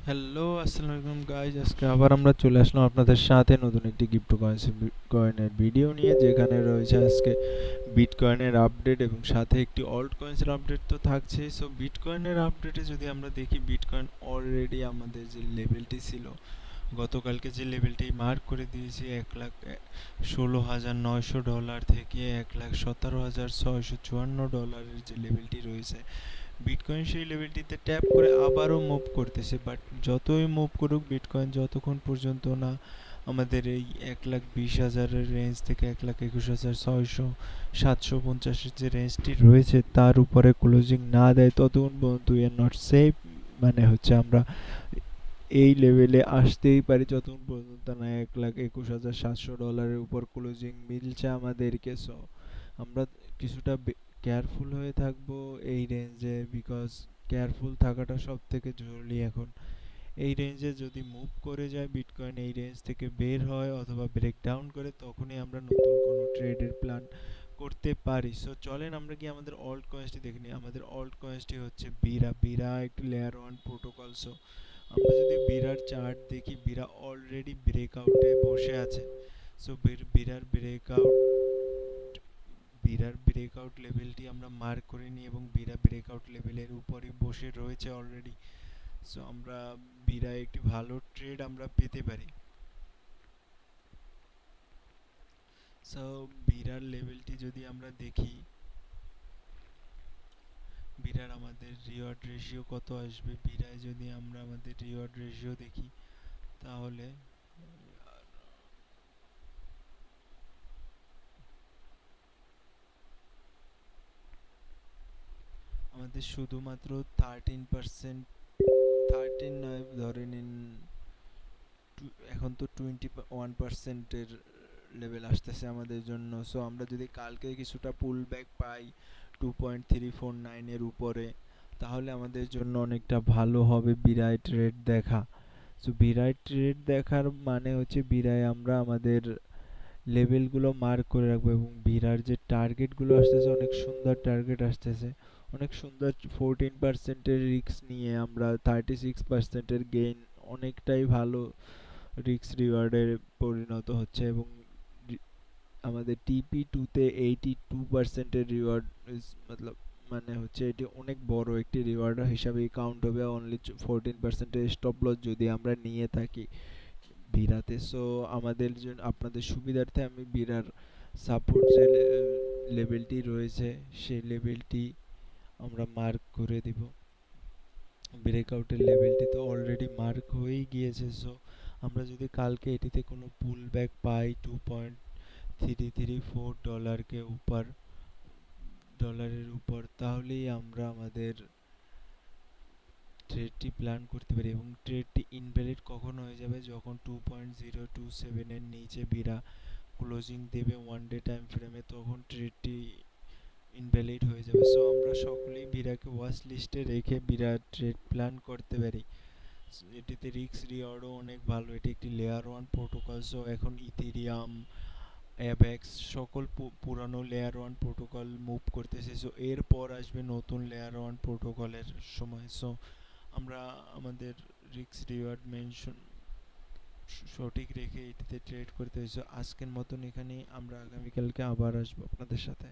Hello, আসসালামু আলাইকুম guys. আজকে আবার আমরা চলে আসলাম আপনাদের সাথে নতুন একটি কয়েনের ভিডিও নিয়ে, যেখানে রয়েছে আজকে বিটকয়েনের আপডেট এবং সাথে একটি অল্ট কয়েন্সের আপডেট তো থাকছেই। সো বিটকয়েনের আপডেটে যদি আমরা দেখি, বিটকয়েন অলরেডি আমাদের যে লেভেলটি ছিল, গতকালকে যে লেভেলটি মার্ক করে দিয়েছে 1,16,900 ডলার থেকে 1,17,654 ডলারের যে লেভেলটি রয়েছে, বিটকয়েন সেই লেভেলটিতে ট্যাপ করে আবারও মুভ করতেছে। বাট যতই মুভ করুক বিটকয়েন, যতক্ষণ পর্যন্ত না আমাদের এই 1,20,000-এর রেঞ্জ থেকে 1,21,600-750-এর যে রেঞ্জটি রয়েছে তার উপরে ক্লোজিং না দেয়, ততক্ষণ পর্যন্ত উই আর নট সেফ। মানে হচ্ছে আমরা এই লেভেলে আসতেই পারি যতক্ষণ পর্যন্ত না 1,21,700 ডলারের উপর ক্লোজিং মিলছে আমাদেরকে। সো আমরা কিছুটা কেয়ারফুল হয়ে থাকবো এই রেঞ্জে, বিকজ কেয়ারফুল থাকাটা সব থেকে জরুরি এখন। এই রেঞ্জে যদি মুভ করে যায় বিটকয়েন, এই রেঞ্জ থেকে বের হয় অথবা ব্রেক ডাউন করে, তখনই আমরা নতুন কোনো ট্রেডের প্ল্যান করতে পারি। সো চলেন আমরা কি আমাদের অল্ট কয়েন্সটি দেখে নিই। আমাদের অল্ট কয়েন্সটি হচ্ছে বিরা। বিরা একটি লেয়ার ওয়ান প্রোটোকল। সো আমরা যদি বিরার চার্ট দেখি, বিরা অলরেডি ব্রেকআউটে বসে আছে। সো বিরার ব্রেকআউট লেভেলটি আমরা মার্ক করে নিই এবং বিরা ব্রেকআউট লেভেলের উপরে বসে রয়েছে অলরেডি। সো আমরা বিরায় একটি ভালো ট্রেড আমরা পেতে পারি। সো বিরার লেভেলটি যদি আমরা দেখি, বিরার আমাদের রিওয়ার্ড রেশিও কত আসবে, বিরায় যদি আমরা আমাদের রিওয়ার্ড রেশিও দেখি, তাহলে আমাদের শুধুমাত্র 13%, 13 নয় ধরে নিন, এখন তো 21%-এর লেভেল আসতেছে আমাদের জন্য। সো আমরা যদি কালকে কিছুটা পুল ব্যাক পাই 2.349 এর উপরে, তাহলে আমাদের জন্য অনেকটা ভালো হবে বিরাট রেট দেখা। সো বিরাট রেট দেখার মানে হচ্ছে বিরায় আমরা আমাদের লেভেলগুলো মার্ক করে রাখবো এবং বিরার যে টার্গেটগুলো আসতেছে, অনেক সুন্দর টার্গেট আসতেছে, অনেক সুন্দর। 14%-এর রিস্ক নিয়ে আমরা 36%-এর গেইন, অনেকটাই ভালো রিস্ক রিওয়ার্ডের পরিণত হচ্ছে। এবং আমাদের টিপি টুতে 82%-এর রিওয়ার্ড মতলব, মানে হচ্ছে এটি অনেক বড় একটি রিওয়ার্ড হিসাবে কাউন্ট হবে। অনলি 14%-এর স্টপ লস যদি আমরা নিয়ে থাকি বিরাতে। সো আমাদের জন্য, আপনাদের সুবিধার্থে আমি বিরার সাপোর্ট যে লেভেলটি রয়েছে সেই লেভেলটি আমরা মার্ক করে দিব। ব্রেকআউটের লেভেলটি তো অলরেডি মার্ক হয়েই গিয়েছে। সো আমরা যদি কালকে এটিতে কোনো পুল ব্যাক পাই 2.334 ডলারের উপর, তাহলেই আমরা আমাদের ট্রেডটি প্ল্যান করতে পারি। এবং ট্রেডটি ইনভ্যালিড কখন হয়ে যাবে, যখন 2.027 এর নিচে বিরা ক্লোজিং দেবে ওয়ান ডে টাইম ফ্রেমে, তখন ট্রেডটি ইনভ্যালিড হয়ে যাবে। সো আমরা সকলেই বিরাকে ওয়াচ লিস্টে রেখে বিরা ট্রেড প্ল্যান করতে পারি। এটিতে রিস্ক রিওয়ার্ডও অনেক ভালো। এটি একটি লেয়ার ওয়ান প্রোটোকল। সো এখন ইথেরিয়াম, অ্যাভেক্স সকল পুরানো লেয়ার ওয়ান প্রোটোকল মুভ করতেছে। সো এরপর আসবে নতুন লেয়ার ওয়ান প্রোটোকলের সময়। সো আমরা আমাদের রিস্ক রিওয়ার্ড মেনশন সঠিক রেখে এটিতে ট্রেড করতে হয়েছে। আজকের মতন এখানেই, আমরা আগামীকালকে আবার আসবো আপনাদের সাথে।